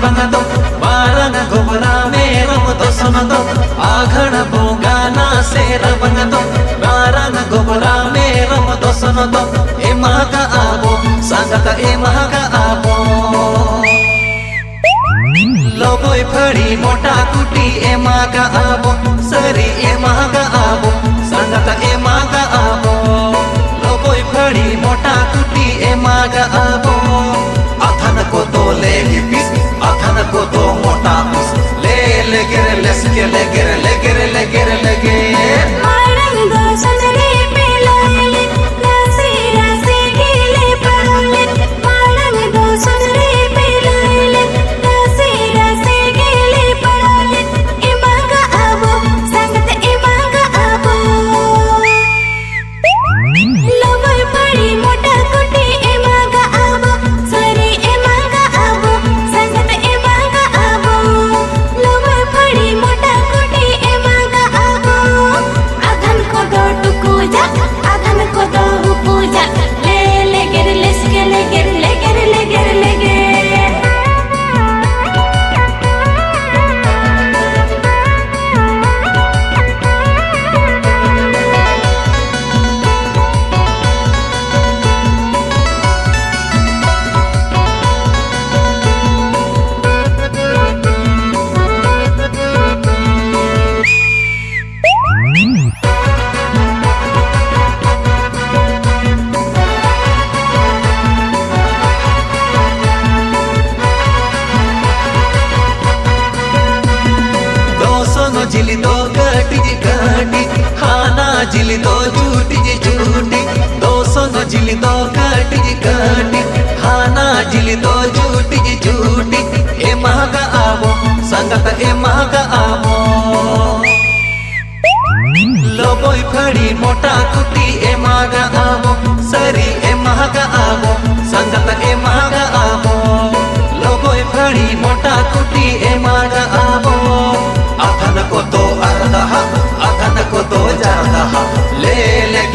बंगा दो बारंग गोबरा में रम दो सुन दो आघण बोगा ना सेर बंगा दो बारंग गोबरा में रम दो सुन दो ए महागा आबो संगत ए महागा आबो लोगोय फड़ी मोटा कुटी ए महागा आबो सरी ए महागा आबो संगत ए महागा आबो लोगोय फड़ी मोटा कुटी ए महागा आबो अथन को तो ले पिस अथन को तो मोटा पिस ले गिर लेस के ले गिर ले गिर ले गिर ले गिर मारंग दो सुनरे पे लाले रासे रासे गीले पड़ोले मारंग दो सुनरे पे लाले रासे रासे गीले पड़ोले ए महागा आबो संगत ए महागा आबो लोगोय फड़ी मोटा कुटी ए महागा आबो सरी ए महागा आबो संगत ए महागा आबो लोगोय फड़ी मोटा कुटी ए महागा आबो अधन को दो टुकुजा अधन को दो पूजा ले गिर लेस के ले गिर ले गिर ले गिर ले गिर जिली दो गटी जी गटी खाना जिली दो झूठी जी झूठी दो सोनो जिली दो गटी जी गटी खाना जिली दो झूठी जी झूठी ए महागा आबो संगत ए महागा आबो लोगोय फड़ी मोटा कुटी ए महागा आबो सरी ए महागा आबो संगत ए महागा आबो लोगोय फड़ी मोटा कुटी ए महागा आबो अथन को तो अर्धा अथन को तो जारदा ले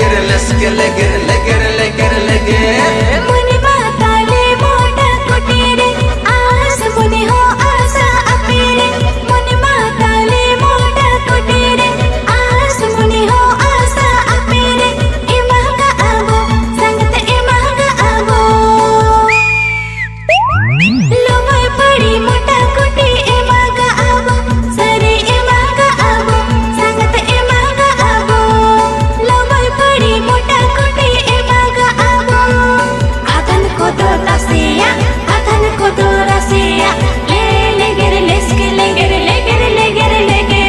गिर लेस के ले गिर ले गिर ले गिर ले गिर मुनि माता ले मोटा कुटी रे आस मुनि हो आशा अपीरे मुनि माता ले मोटा कुटी रे आस मुनि हो आशा अपीरे ए महागा आबो संगत ए महागा आबो लोगोय फड़ी मोटा कुटी ए महागा आबो सरी ए महागा आबो संगत ए महागा आबो लोगोय फड़ी मोटा कुटी ए महागा आबो अथन को दो रसिया अथन को दो रसिया ले गिर लेस के ले गिर ले गिर ले गिर ले गिर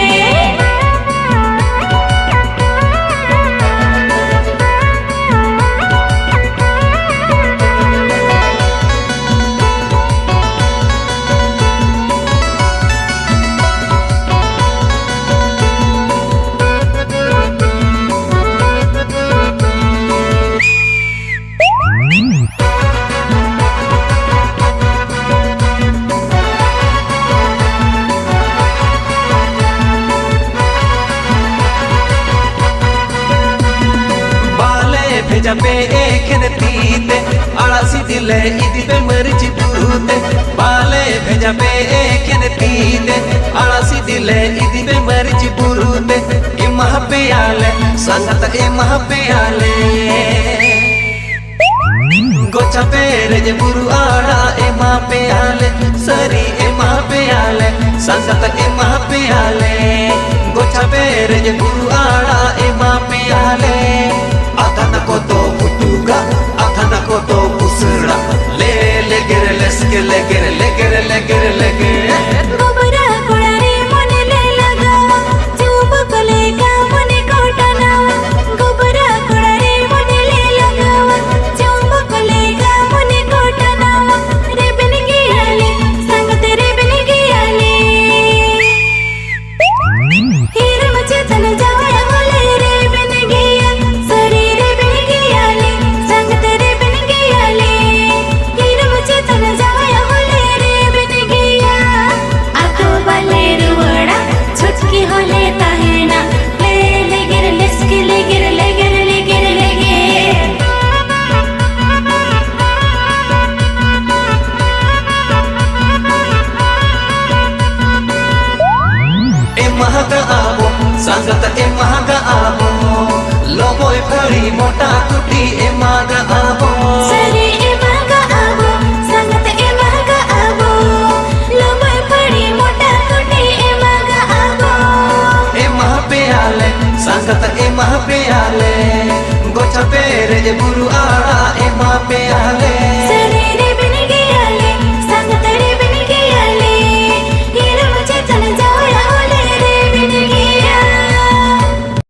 भेजा पे एक तीते आड़ासी दिले इदी पे मरिच दूते बाले भेजा पे एक तीते आड़ासी दिले इदी पे मरिच बुरूते ए महा पे आले संगत ए महा पे आले गोचा पे रेज बुरु आड़ा ए महा पे आले सरी ए महा पे आले संगत ए महा पे आले गोचा पे रेज बुरु आड़ा ए महा पे आले अथन को तो पुटुगा अथन को तो पुसड़ा ले गिर लेस के ले गिर ले गिर ले गिर ले गिर गोबरा कोड़ारे मने ले लगावा चुंबक लेगा मने कोटनावा गोबरा कोड़ारे मने ले लगावा चुंबक लेगा मने कोटनावा रे बिन गियाले संगत रे बिन गियाले हीर मचे तन जाया बोले रे बिन गिया फळी मोठा कुटी एमाग आबो सरी एमाग आबो सांगत एमाग आबो लोबय फळी मोठा कुटी एमाग आबो एमा पे आले सांगत एमा पे आले गोछा पेरे बुरु आड़ा एमा पे आले